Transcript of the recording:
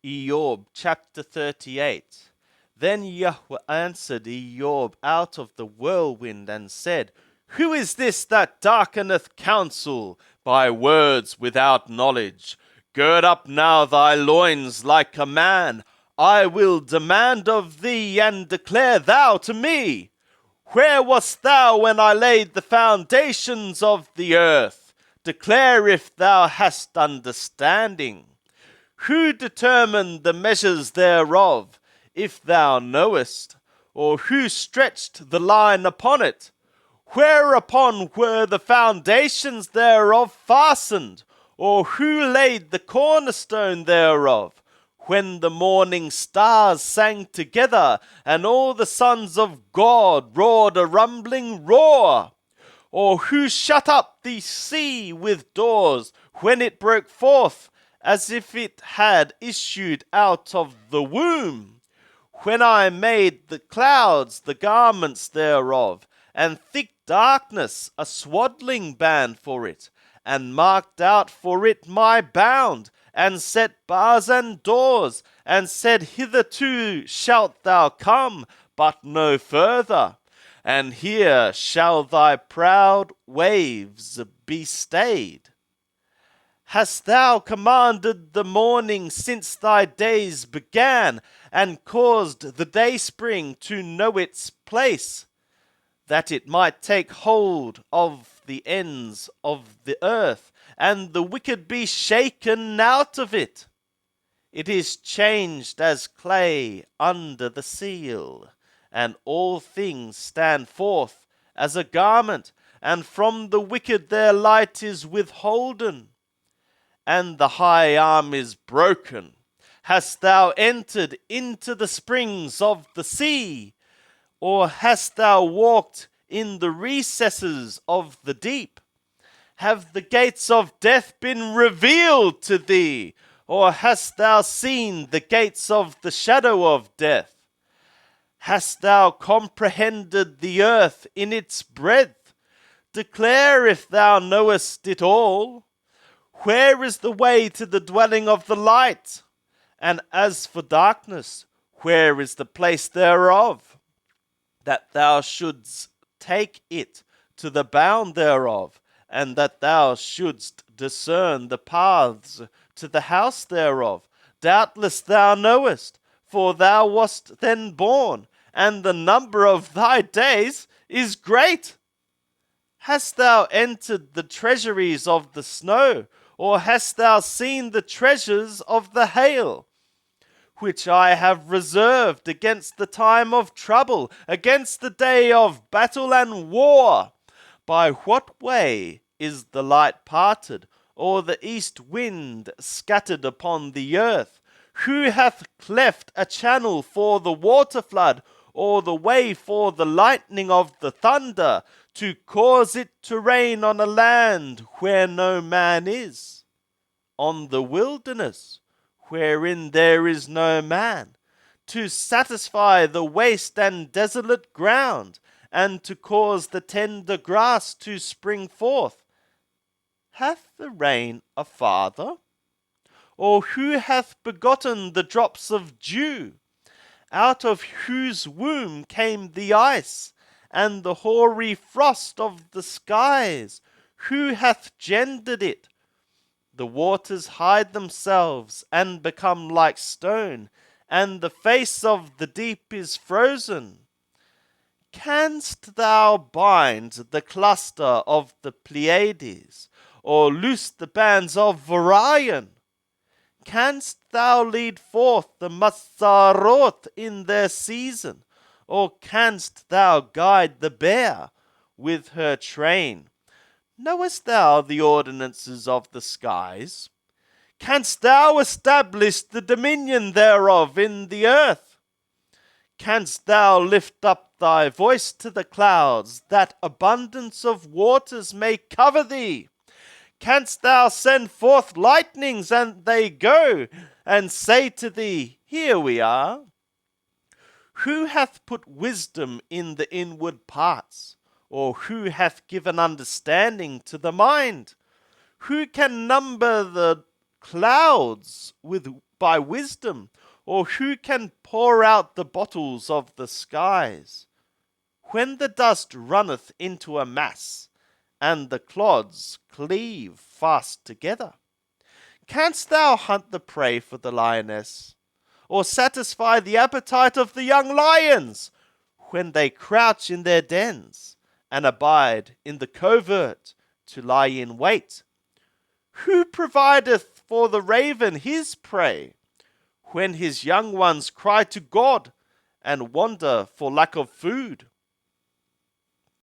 Eob chapter 38. Then Yahweh answered Eob out of the whirlwind and said, Who is this that darkeneth counsel by words without knowledge? Gird up now thy loins like a man. I will demand of thee, and declare thou to me. Where wast thou when I laid the foundations of the earth? Declare if thou hast understanding. Who determined the measures thereof, if thou knowest? Or who stretched the line upon it? Whereupon were the foundations thereof fastened? Or who laid the cornerstone thereof? When the morning stars sang together, and all the sons of God roared a rumbling roar? Or who shut up the sea with doors, when it broke forth, as if it had issued out of the womb? When I made the clouds the garments thereof, and thick darkness a swaddling band for it, and marked out for it my bound, and set bars and doors, and said, Hitherto shalt thou come, but no further, and here shall thy proud waves be stayed. Hast thou commanded the morning since thy days began, and caused the dayspring to know its place, that it might take hold of the ends of the earth, and the wicked be shaken out of it? It is changed as clay under the seal, and all things stand forth as a garment, and from the wicked their light is withholden, and the high arm is broken. Hast thou entered into the springs of the sea? Or hast thou walked in the recesses of the deep? Have the gates of death been revealed to thee? Or hast thou seen the gates of the shadow of death? Hast thou comprehended the earth in its breadth? Declare if thou knowest it all. Where is the way to the dwelling of the light? And as for darkness, where is the place thereof? That thou shouldst take it to the bound thereof, and that thou shouldst discern the paths to the house thereof. Doubtless thou knowest, for thou wast then born, and the number of thy days is great. Hast thou entered the treasuries of the snow, or hast thou seen the treasures of the hail, which I have reserved against the time of trouble, against the day of battle and war? By what way is the light parted, or the east wind scattered upon the earth? Who hath cleft a channel for the water flood, or the way for the lightning of the thunder, to cause it to rain on a land where no man is, on the wilderness wherein there is no man, to satisfy the waste and desolate ground, and to cause the tender grass to spring forth? Hath the rain a father? Or who hath begotten the drops of dew, out of whose womb came the ice, and the hoary frost of the skies? Who hath gendered it? The waters hide themselves and become like stone, and the face of the deep is frozen. Canst thou bind the cluster of the Pleiades, or loose the bands of Orion? Canst thou lead forth the Mazzaroth in their season, or canst thou guide the bear with her train? Knowest thou the ordinances of the skies? Canst thou establish the dominion thereof in the earth? Canst thou lift up thy voice to the clouds, that abundance of waters may cover thee? Canst thou send forth lightnings, and they go, and say to thee, Here we are? Who hath put wisdom in the inward parts? Or who hath given understanding to the mind? Who can number the clouds by wisdom? Or who can pour out the bottles of the skies? When the dust runneth into a mass, and the clods cleave fast together, canst thou hunt the prey for the lioness, or satisfy the appetite of the young lions, when they crouch in their dens, and abide in the covert to lie in wait? Who provideth for the raven his prey, when his young ones cry to God, and wander for lack of food?